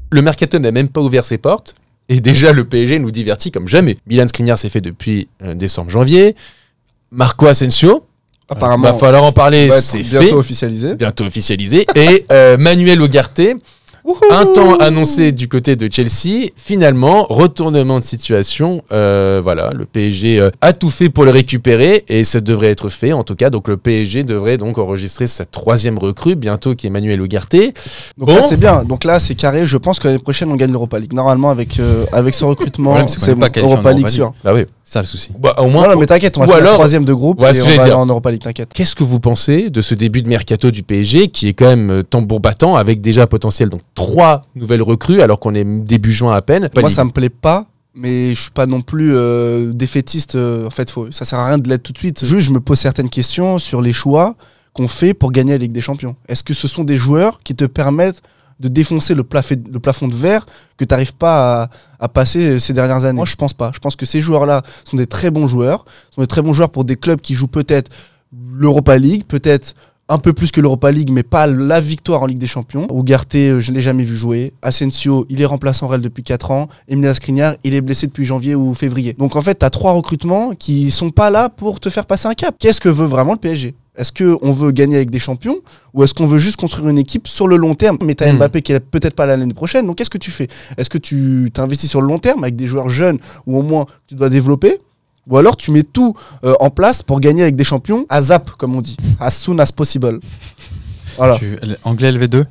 Le mercato n'a même pas ouvert ses portes. Et déjà, le PSG nous divertit comme jamais. Milan Skriniar s'est fait depuis décembre-janvier. Marco Asensio, apparemment, va falloir en parler, c'est fait. Bientôt officialisé. Et Manuel Ugarte, un temps annoncé du côté de Chelsea, finalement, retournement de situation. Voilà, le PSG a tout fait pour le récupérer et ça devrait être fait, en tout cas. Donc le PSG devrait donc enregistrer sa 3e recrue bientôt, qui est Manuel Ugarte. Donc là, c'est bien. Donc là, c'est carré. Je pense que l'année prochaine, on gagne l'Europa League. Normalement, avec ce recrutement, c'est bon, Europa League sûr. Ah oui. C'est ça le souci. Bah, au moins, non, mais t'inquiète, on va faire la 3e de groupe et on va aller en Europa League, t'inquiète. Qu'est-ce que vous pensez de ce début de mercato du PSG qui est quand même tambour battant avec déjà potentiel donc 3 nouvelles recrues alors qu'on est début juin à peine. Moi, ça me plaît pas, mais je suis pas non plus défaitiste. En fait, ça sert à rien de l'être tout de suite. Juste, je me pose certaines questions sur les choix qu'on fait pour gagner la Ligue des Champions. Est-ce que ce sont des joueurs qui te permettent de défoncer le plafond de verre que tu n'arrives pas à passer ces dernières années? Moi, je pense pas. Je pense que ces joueurs-là sont des très bons joueurs. Sont des très bons joueurs pour des clubs qui jouent peut-être l'Europa League, peut-être un peu plus que l'Europa League, mais pas la victoire en Ligue des Champions. Ugarte, je ne l'ai jamais vu jouer. Asensio, il est remplaçant Real depuis 4 ans. Emile Skriniar, il est blessé depuis janvier ou février. Donc en fait, tu as 3 recrutements qui sont pas là pour te faire passer un cap. Qu'est-ce que veut vraiment le PSG ? Est-ce qu'on veut gagner avec des champions ou est-ce qu'on veut juste construire une équipe sur le long terme? Mais tu as Mbappé qui est peut-être pas là l'année prochaine, donc qu'est-ce que tu fais? Est-ce que tu t'investis sur le long terme avec des joueurs jeunes ou au moins tu dois développer? Ou alors tu mets tout en place pour gagner avec des champions à zap, comme on dit, as soon as possible. Voilà. Anglais LV2?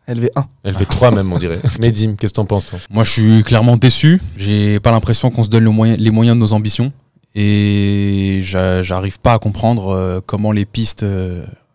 LV1. LV3 même, on dirait. Medim, qu'est-ce que t'en penses, toi? Moi, je suis clairement déçu. J'ai pas l'impression qu'on se donne les moyens de nos ambitions. Et j'arrive pas à comprendre comment les pistes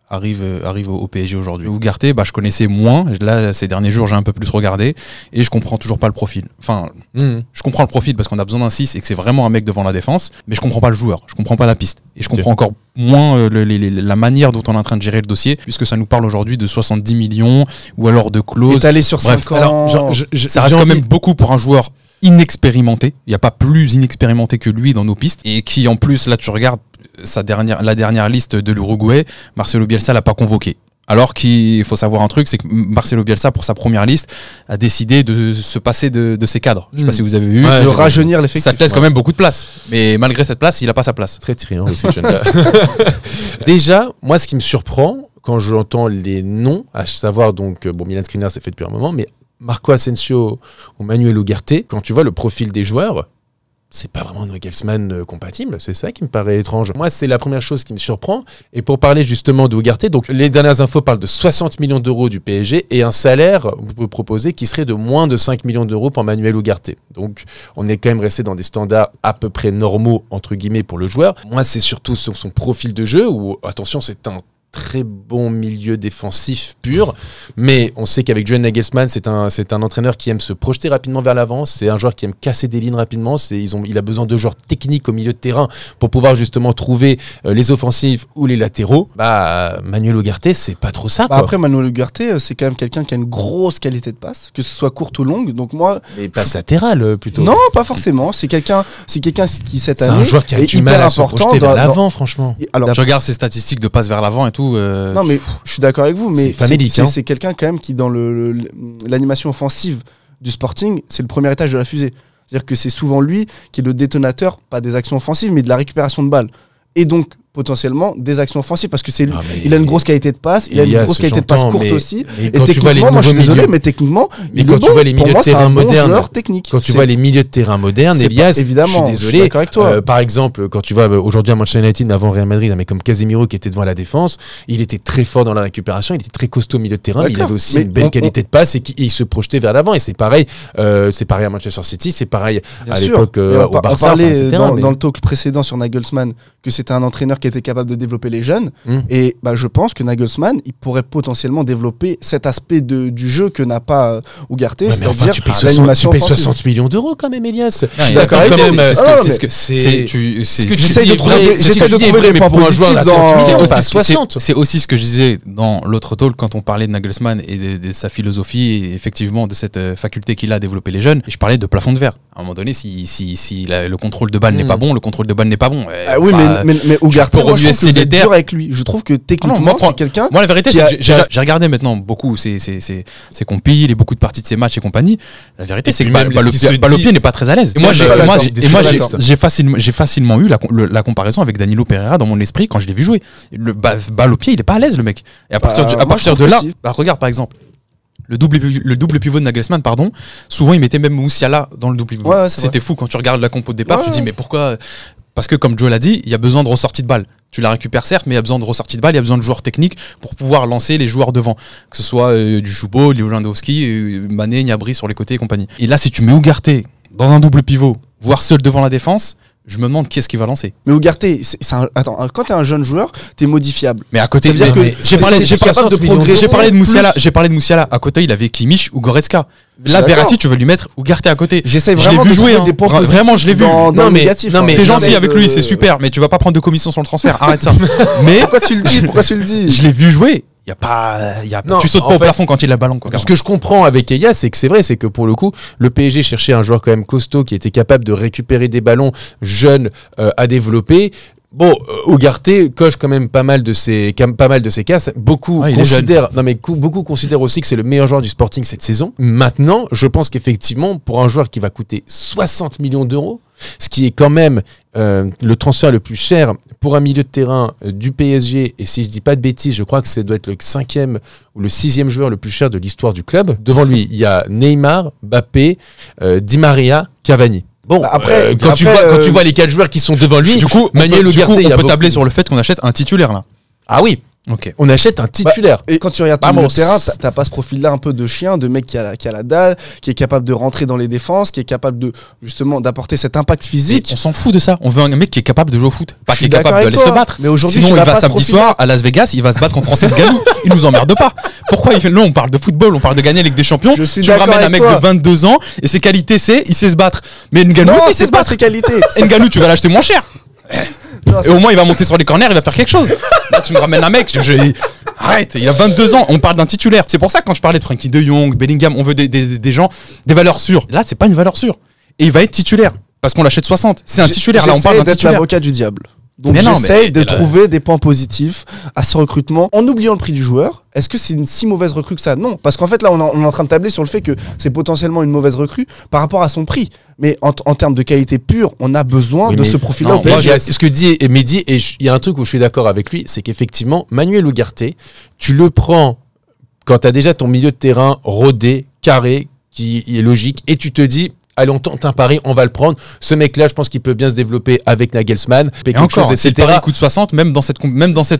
arrivent au PSG aujourd'hui. Ugarte, je connaissais moins. Là, ces derniers jours, j'ai un peu plus regardé et je comprends toujours pas le profil. Enfin, je comprends le profil parce qu'on a besoin d'un 6 et que c'est vraiment un mec devant la défense, mais je comprends pas le joueur, je comprends pas la piste. Et je comprends encore moins la manière dont on est en train de gérer le dossier, puisque ça nous parle aujourd'hui de 70 millions ou alors de clauses. Étalé sur 5 ans. Alors, ça reste quand même beaucoup pour un joueur inexpérimenté. Il n'y a pas plus inexpérimenté que lui dans nos pistes. Et qui, en plus, là, tu regardes la dernière liste de l'Uruguay, Marcelo Bielsa l'a pas convoqué. Alors qu'il faut savoir un truc, c'est que Marcelo Bielsa, pour sa première liste, a décidé de se passer de ses cadres. Je sais pas si vous avez vu. De rajeunir l'effectif. Ça te laisse quand même beaucoup de place. Mais malgré cette place, il a pas sa place. Très tiré, hein, ce jeune-là. Déjà, moi, ce qui me surprend, quand j'entends les noms, à savoir donc, Milan Skriniar, c'est fait depuis un moment, mais Marco Asensio ou Manuel Ugarte, quand tu vois le profil des joueurs, c'est pas vraiment Nagelsmann compatible, c'est ça qui me paraît étrange. Moi, c'est la première chose qui me surprend. Et pour parler justement de Ugarte, donc les dernières infos parlent de 60 millions d'euros du PSG et un salaire, vous pouvez proposer, qui serait de moins de 5 millions d'euros pour Manuel Ugarte. Donc, on est quand même resté dans des standards à peu près normaux, entre guillemets, pour le joueur. Moi, c'est surtout sur son profil de jeu où, attention, c'est un très bon milieu défensif pur, mais on sait qu'avec Julian Nagelsmann, c'est un entraîneur qui aime se projeter rapidement vers l'avant, c'est un joueur qui aime casser des lignes rapidement, il a besoin de joueurs techniques au milieu de terrain pour pouvoir justement trouver les offensives ou les latéraux. Manuel Ugarte, c'est pas trop ça, quoi. Après, Manuel Ugarte, c'est quand même quelqu'un qui a une grosse qualité de passe, que ce soit courte ou longue, donc moi... Mais passe latérale, plutôt. Non, pas forcément, c'est quelqu'un qui cette année... C'est un joueur qui a du mal à se projeter vers l'avant, franchement. Alors, je regarde ses statistiques de passe vers l'avant et tout. Non, mais je suis d'accord avec vous, mais c'est quelqu'un quand même qui, dans l'animation offensive du Sporting, c'est le premier étage de la fusée. C'est-à-dire que c'est souvent lui qui est le détonateur, pas des actions offensives, mais de la récupération de balles. Et donc, potentiellement, des actions offensives, parce que c'est lui. Il a une grosse qualité de passe, il a une grosse qualité de passe courte aussi. Et techniquement, moi je suis désolé, mais techniquement, il est bon. Quand tu vois les milieux de terrain modernes, quand tu vois les milieux de terrain modernes, Elias, évidemment, je suis désolé. Par exemple, quand tu vois aujourd'hui à Manchester United, mais avant Real Madrid, un mec comme Casemiro qui était devant la défense, il était très fort dans la récupération, il était très costaud au milieu de terrain, mais il avait aussi une belle qualité de passe et il se projetait vers l'avant. Et c'est pareil à Manchester City, c'est pareil à l'époque au Barça, etc. Dans le talk précédent sur Nagelsmann, que c'était un entraîneur qui était capable de développer les jeunes, et je pense que Nagelsmann, il pourrait potentiellement développer cet aspect du jeu que n'a pas Ugarte, c'est-à-dire l'animation offensive. Tu payes 60 millions d'euros quand même, Elias. Je suis d'accord avec toi. J'essaie de trouver les points positifs. C'est aussi ce que je disais dans l'autre talk quand on parlait de Nagelsmann et de sa philosophie et effectivement de cette faculté qu'il a à développer les jeunes. Et je parlais de plafond de verre. À un moment donné, si le contrôle de balle n'est pas bon, le contrôle de balle n'est pas bon. Oui, mais Ugarte, peut moi, je remuer trouve que vous êtes les terres. dur avec lui. Je trouve que techniquement, moi, c'est quelqu'un. Moi, la vérité, qui c'est a- que j'ai regardé maintenant beaucoup ses compiles et beaucoup de parties de ses matchs et compagnie. La vérité, Et c'est que puis même ce qui se dit- Balopier n'est pas très à l'aise. Et moi, Je suis j'ai pas et moi, d'accord. j'ai- Je et moi, suis j'ai- d'accord. j'ai facilement eu la comparaison avec Danilo Pereira dans mon esprit quand je l'ai vu jouer. Balopier, il est pas à l'aise, le mec. Et à partir moi, je de trouve là, que si. regarde par exemple. Le double pivot de Nagelsmann, pardon. Souvent, il mettait même Moussiala dans le double pivot. Ouais, c'est C'était fou quand tu regardes la compo de départ. Ouais, Tu te dis, ouais. mais pourquoi? Parce que, comme Joe l'a dit, il y a besoin de ressortie de balle. Tu la récupères certes, mais il y a besoin de ressortie de balle, il y a besoin de joueurs techniques pour pouvoir lancer les joueurs devant. Que ce soit du Choupo, Lewandowski, Mané, Gnabry sur les côtés et compagnie. Et là, si tu mets Ugarte dans un double pivot, voire seul devant la défense, je me demande qui est-ce qui va lancer. Mais Ugarte, attends, quand t'es un jeune joueur, t'es modifiable. Mais à côté, Ça veut dire que j'ai parlé, t'es j'ai parlé- capable de 60 millions progresser. j'ai parlé de Moussiala. plus. J'ai parlé de Moussiala. À côté, il avait Kimmich ou Goretzka. Là, d'accord. Verratti, tu veux lui mettre Ugarte à côté. J'essaie Je l'ai vraiment vu de jouer, trouver hein. des points positifs Vraiment, je l'ai vu. dans Non, le mais- négatif. non, hein. mais- T'es J'essaie gentil avec de- lui, c'est super, mais tu vas pas prendre de commission sur le transfert. Arrête ça. Mais Pourquoi tu le dis Pourquoi tu le dis je l'ai vu jouer. Non, Tu sautes en pas au fait, plafond quand il a le ballon. Quoi, Ce que je comprends avec Eya, c'est que c'est vrai, c'est que pour le coup, le PSG cherchait un joueur quand même costaud qui était capable de récupérer des ballons jeunes à développer. Bon, Ugarte coche quand même pas mal de ses cases. Beaucoup Ouais, il est considèrent, non mais beaucoup considèrent aussi que c'est le meilleur joueur du Sporting cette saison. Maintenant, je pense qu'effectivement, pour un joueur qui va coûter 60 millions d'euros, ce qui est quand même le transfert le plus cher pour un milieu de terrain du PSG, et si je dis pas de bêtises, je crois que ça doit être le 5e ou le 6e joueur le plus cher de l'histoire du club. Devant lui, il y a Neymar, Mbappé, Di Maria, Cavani. Bon, Bah, après, quand tu vois les 4 joueurs qui sont devant lui, Du coup, Manuel Ugarte, il y a on peut tabler beaucoup. sur le fait qu'on achète un titulaire là. Ah oui, Ok. on achète un titulaire. Et quand tu regardes ton Vamos. milieu de terrain, t'as pas ce profil-là un peu de chien, de mec qui a la dalle, qui est capable de rentrer dans les défenses, qui est capable de justement d'apporter cet impact physique. On s'en fout de ça. On veut un mec qui est capable de jouer au foot, pas Je qui est suis d'accord capable avec d'aller se toi, battre. mais aujourd'hui, Sinon, tu il n'as va pas ce samedi profil-là. soir à Las Vegas, il va se battre contre Francis Ngannou. Il nous emmerde pas. Pourquoi il fait non, on parle de football, on parle de gagner avec des champions. Je suis Tu d'accord ramènes un avec mec toi. de 22 ans et ses qualités c'est il sait se battre. Mais Ngannou Non, aussi il sait c'est se pas battre. ses qualités. Ngannou, tu vas l'acheter moins cher. Non, Et au moins il va monter sur les corners, il va faire quelque chose. Là, tu me ramènes un mec, arrête, il a 22 ans, on parle d'un titulaire. C'est pour ça que quand je parlais de Frankie de Jong, Bellingham, on veut des gens, des valeurs sûres. Là, c'est pas une valeur sûre. Et il va être titulaire. Parce qu'on l'achète 60. C'est un titulaire, là on parle J'essaie d'un d'être titulaire. l'avocat du diable. Donc Mais non, j'essaye mais- de trouver des points positifs à ce recrutement en oubliant le prix du joueur. Est-ce que c'est une si mauvaise recrue que ça? Non, parce qu'en fait là on est en train de tabler sur le fait que c'est potentiellement une mauvaise recrue par rapport à son prix. Mais en termes de qualité pure, on a besoin Oui, de mais- ce profil-là. non, au Moi, PSG. ce que dit Mehdi, et il y a un truc où je suis d'accord avec lui, c'est qu'effectivement, Manuel Ugarte, tu le prends quand tu as déjà ton milieu de terrain rodé, carré, qui est logique, et tu te dis, allez, on tente un pari, on va le prendre. Ce mec-là, je pense qu'il peut bien se développer avec Nagelsmann, Et encore, si le pari coûte 60, même dans cette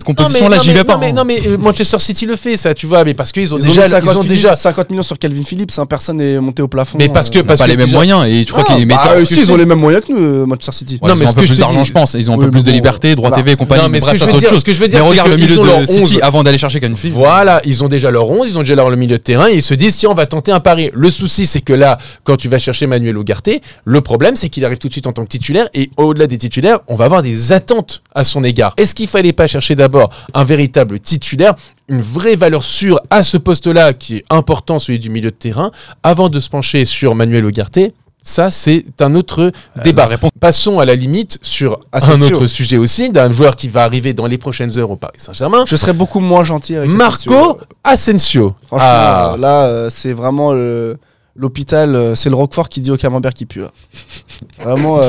composition-là, j'y vais pas. Non, mais Manchester City le fait, ça, tu vois, mais parce qu'ils ont Ils déjà. ont Ils ont déjà 50 millions sur Calvin Phillips, hein, personne n'est monté au plafond. mais parce que. Ils n'ont pas les mêmes moyens. Et tu crois qu'ils si, ils ont les mêmes moyens que nous, Manchester City. Ouais, Non, ils mais ont ce un peu que je plus te d'argent, dis- je pense. Ils ont un Oui, peu plus mais de bon, liberté, droit voilà. TV et compagnie. Non, mais Bref, ce ça que c'est je veux autre dire- chose. ce que je veux dire, Mais c'est regarde le qu'ils milieu ont leur de 11. City avant d'aller chercher Calvin Phillips. Voilà, ils ont déjà leur 11, ils ont déjà leur milieu de terrain et ils se disent tiens, on va tenter un pari. Le souci, c'est que là, quand tu vas chercher Manuel Ugarte, le problème, c'est qu'il arrive tout de suite en tant que titulaire et au-delà des titulaires, on va avoir des attentes à son égard. Est-ce qu'il fallait pas chercher d'abord un véritable titulaire, une vraie valeur sûre à ce poste-là qui est important, celui du milieu de terrain, avant de se pencher sur Manuel Ugarte? Ça, c'est un autre débat. Passons à la limite sur un autre sujet aussi, d'un joueur qui va arriver dans les prochaines heures au Paris Saint-Germain. Je serais beaucoup moins gentil avec Marco Asensio. Franchement, là, c'est vraiment l'hôpital, c'est le Roquefort qui dit au camembert qui pue. Là. Vraiment.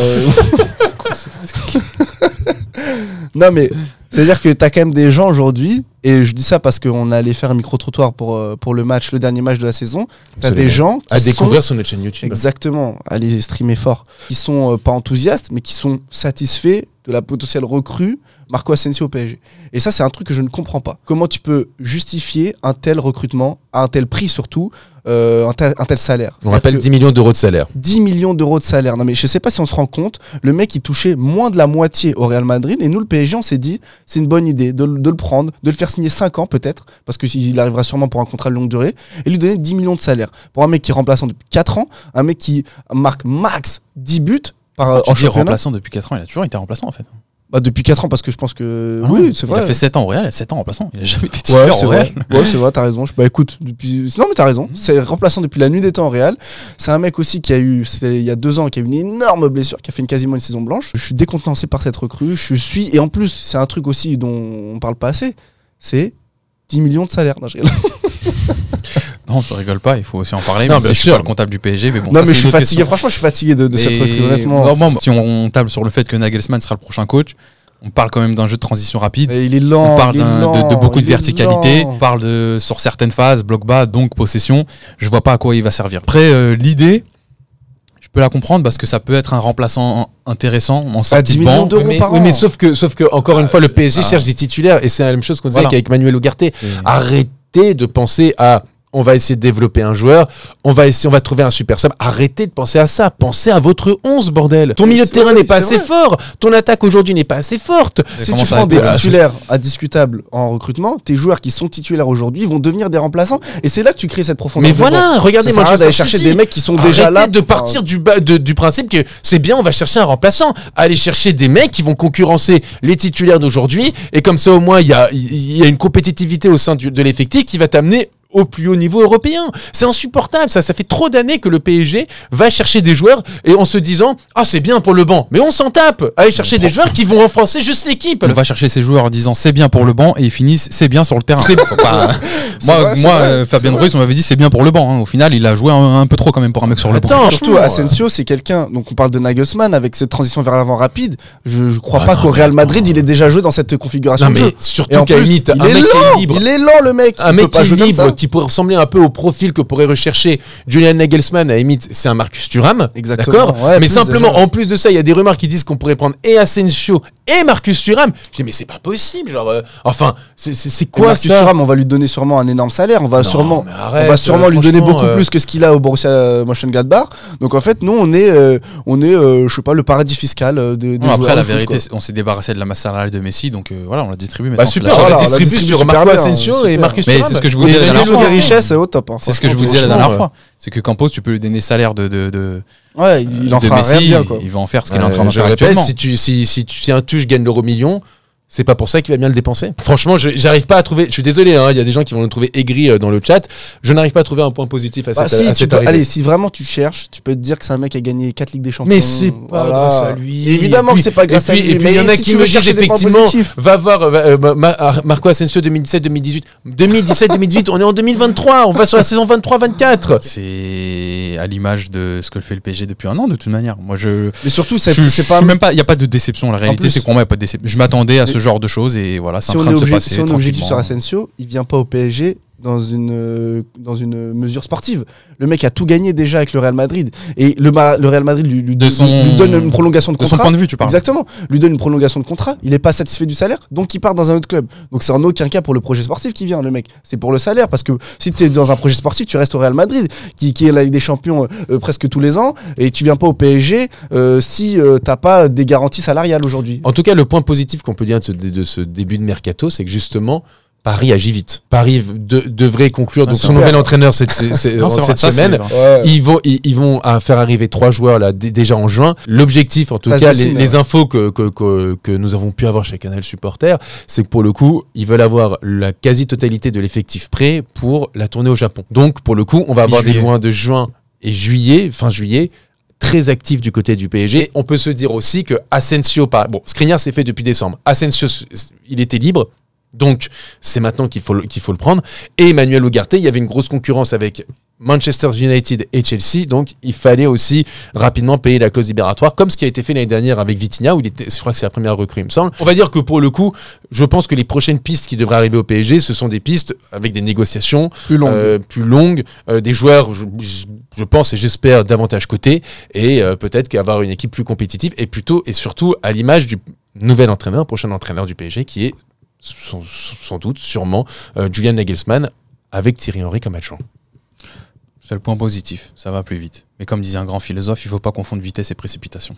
Non, mais c'est-à-dire que t'as quand même des gens aujourd'hui, et je dis ça parce qu'on allait faire un micro-trottoir pour le match, le dernier match de la saison. T'as des gens qui à sont découvrir sur notre chaîne YouTube. exactement, allez streamer fort, qui sont pas enthousiastes, mais qui sont satisfaits de la potentielle recrue Marco Asensio au PSG. Et ça, c'est un truc que je ne comprends pas. Comment tu peux justifier un tel recrutement, à un tel prix surtout, un tel salaire? On rappelle 10 millions d'euros de salaire. 10 millions d'euros de salaire. Non mais je sais pas si on se rend compte, le mec il touchait moins de la moitié au Real Madrid et nous le PSG on s'est dit c'est une bonne idée de le prendre, de le faire signer 5 ans peut-être, parce qu'il arrivera sûrement pour un contrat de longue durée, et lui donner 10 millions de salaire. Pour un mec qui est remplaçant depuis 4 ans, un mec qui marque max 10 buts en Tu dis championnat. remplaçant depuis 4 ans, il a toujours été remplaçant en fait. Bah, depuis 4 ans, parce que je pense que. Ah oui, c'est vrai. Il a fait 7 ans au Real, 7 ans remplaçant. Il a jamais été titulaire c'est au vrai. Real. Ouais, c'est vrai, t'as raison. Bah écoute, non mais t'as raison. C'est remplaçant depuis la nuit des temps au Real. C'est un mec aussi qui a eu, il y a 2 ans, qui a eu une énorme blessure, qui a fait quasiment une saison blanche. Je suis décontenancé par cette recrue. Et en plus, c'est un truc aussi dont on parle pas assez, c'est 10 millions de salaire. Non, je rigole. Non, tu rigoles pas, il faut aussi en parler. Non, Même bien si je suis sûr. pas le comptable du PSG, mais bon. Non ça, mais c'est je suis une autre fatigué. question. Franchement, je suis fatigué de cette Et recrue, honnêtement. normalement, si on table sur le fait que Nagelsmann sera le prochain coach, on parle quand même d'un jeu de transition rapide. Et il est lent. On parle il est lent, de beaucoup de il est verticalité. lent. On parle sur certaines phases, bloc bas, donc possession. Je vois pas à quoi il va servir. Après, l'idée, je peux la comprendre parce que ça peut être un remplaçant intéressant en sortie 10 de millions banc. d'euros mais, par oui, an. mais sauf que encore une fois, le PSG ah. cherche des titulaires et c'est la même chose qu'on disait Voilà. qu'avec Manuel Ugarte. Et- Arrêtez de penser à on va essayer de développer un joueur, on va trouver un super sub. Arrêtez de penser à ça. Pensez à votre 11, bordel. Ton milieu de c'est terrain vrai, n'est pas c'est assez fort. Ton attaque aujourd'hui n'est pas assez forte. Si Comment tu ça prends va des être- titulaires indiscutables en recrutement, tes joueurs qui sont titulaires aujourd'hui vont devenir des remplaçants. Et c'est là que tu crées cette profondeur. Mais de banc. voilà, regardez, Ça sert à rien Manchester d'aller chercher City. des mecs qui sont déjà là. Arrêtez de partir du principe que c'est bien, on va chercher un remplaçant. Allez chercher des mecs qui vont concurrencer les titulaires d'aujourd'hui. Et comme ça, au moins, il y a une compétitivité au sein de l'effectif qui va t'amener au plus haut niveau européen. C'est insupportable, ça fait trop d'années que le PSG va chercher des joueurs et en se disant « Ah, c'est bien pour le banc ». Mais on s'en tape. Allez chercher des joueurs qui vont renforcer juste l'équipe. On va chercher ses joueurs en disant c'est bien pour le banc et ils finissent c'est bien sur le terrain. C'est- Faut pas- C'est moi, vrai, c'est moi, vrai, Fabien c'est Ruiz, on m'avait dit c'est bien pour le banc. Hein. Au final, il a joué un peu trop quand même pour un mec sur le banc. Attends, Surtout franchement, Asensio, c'est quelqu'un. Donc on parle de Nagelsmann avec cette transition vers l'avant rapide. Je crois Ah pas non, qu'au mais Real attends. Madrid il ait déjà joué dans cette configuration Non, de mais jeu. Et surtout en qu'à la plus, limite, il un est mec qui est lent. libre. Il est lent le mec. Un Il mec peut pas qui est jouer comme libre, ça. qui pourrait ressembler un peu au profil que pourrait rechercher Julian Nagelsmann, à la limite, c'est un Marcus Thuram. Exactement, D'accord ouais, mais plus simplement, déjà. en plus de ça, il y a des rumeurs qui disent qu'on pourrait prendre et Asensio et Marcus Thuram. Je dis, mais c'est pas possible. Genre, enfin, c'est Et quoi Marcus ça Thuram, on va lui donner sûrement un énorme salaire. On va Non, sûrement, mais arrête, on va sûrement lui donner franchement, beaucoup plus que ce qu'il a au Borussia Mönchengladbach. Donc en fait, nous, on est, je sais pas, le paradis fiscal des Bon, joueurs après, la de foot, vérité, quoi. on s'est débarrassé de la masse salariale de Messi, donc voilà, on l'a distribué Bah maintenant. super, La voilà, on on la l'a distribue distribué sur super Marco bien, Asensio et super. Marcus Mais Thuram. c'est ce que je vous Et disais le la dernière niveau fois. des richesses, c'est au top. Hein, C'est ce que je franchement, vous disais la franchement, dernière fois. C'est que Campos, tu peux lui donner le salaire de Ouais, il en de fera rien Messi, bien, quoi. il va en faire ce qu'il est en train de Je faire répète, actuellement. si un tuche gagne l'euro million, c'est pas pour ça qu'il va bien le dépenser. Franchement, j'arrive pas à trouver. Je suis désolé, hein, il y a des gens qui vont le trouver aigri dans le chat. Je n'arrive pas à trouver un point positif à Bah, cette, si, à tu cette peux- arrivée. allez, si vraiment tu cherches, tu peux te dire que c'est un mec qui a gagné 4 Ligues des Champions. Mais c'est pas Voilà. grâce à lui. Évidemment Et puis- que c'est pas grâce à lui. Et puis il y en mais a si qui tu me veux disent chercher des points effectivement, positifs. va voir Marco Asensio 2017-2018. 2017-2018, on est en 2023, on va sur la saison 23-24. C'est à l'image de ce que fait le PSG depuis un an, de toute manière. Moi, je. Mais surtout, Je c'est pas. suis même pas. Il n'y a pas de déception. La réalité, plus, c'est que pour moi, il n'y a pas de déception. Je m'attendais à ce mais- genre de choses et voilà, c'est Si en on train est de se obligé- passer si on est objectif sur tranquillement. Asensio, il vient pas au PSG dans une mesure sportive. Le mec a tout gagné déjà avec le Real Madrid. Et le Real Madrid lui De son- donne une prolongation de De son contrat. point de vue, tu parles. Exactement. Lui donne une prolongation de contrat. Il est pas satisfait du salaire, donc il part dans un autre club. Donc c'est en aucun cas pour le projet sportif qui vient, le mec. C'est pour le salaire. Parce que si tu es dans un projet sportif, tu restes au Real Madrid, qui est la Ligue des Champions presque tous les ans. Et tu viens pas au PSG si t'as pas des garanties salariales aujourd'hui. En tout cas, le point positif qu'on peut dire de ce début de mercato, c'est que justement, Paris agit vite. Paris devrait conclure donc c'est son vrai. nouvel entraîneur cette Non, c'est vrai, cette ça, c'est semaine. vrai. Ils vont faire arriver 3 joueurs là déjà en juin. L'objectif, en tout Ça se cas, dessine, les ouais. infos que nous avons pu avoir chez Canal Supporter, c'est que pour le coup, ils veulent avoir la quasi-totalité de l'effectif prêt pour la tournée au Japon. Donc, pour le coup, on va avoir des Mi-juillet. mois de juin et juillet, fin juillet, très actif du côté du PSG. Et on peut se dire aussi que Asensio, bon, Skriniar s'est fait depuis décembre. Asensio, il était libre. Donc, c'est maintenant qu'il faut le prendre. Et Emmanuel Ugarte, il y avait une grosse concurrence avec Manchester United et Chelsea. Donc, il fallait aussi rapidement payer la clause libératoire, comme ce qui a été fait l'année dernière avec Vitinha, où je crois que c'est la première recrue, il me semble. On va dire que pour le coup, je pense que les prochaines pistes qui devraient arriver au PSG, ce sont des pistes avec des négociations Plus longue. des joueurs, je pense et j'espère, davantage cotés, et peut-être qu'avoir une équipe plus compétitive, et surtout à l'image du prochain entraîneur du PSG, qui est sans doute, sûrement, Julian Nagelsmann avec Thierry Henry comme adjoint. C'est le point positif. Ça va plus vite. Mais comme disait un grand philosophe, il ne faut pas confondre vitesse et précipitation.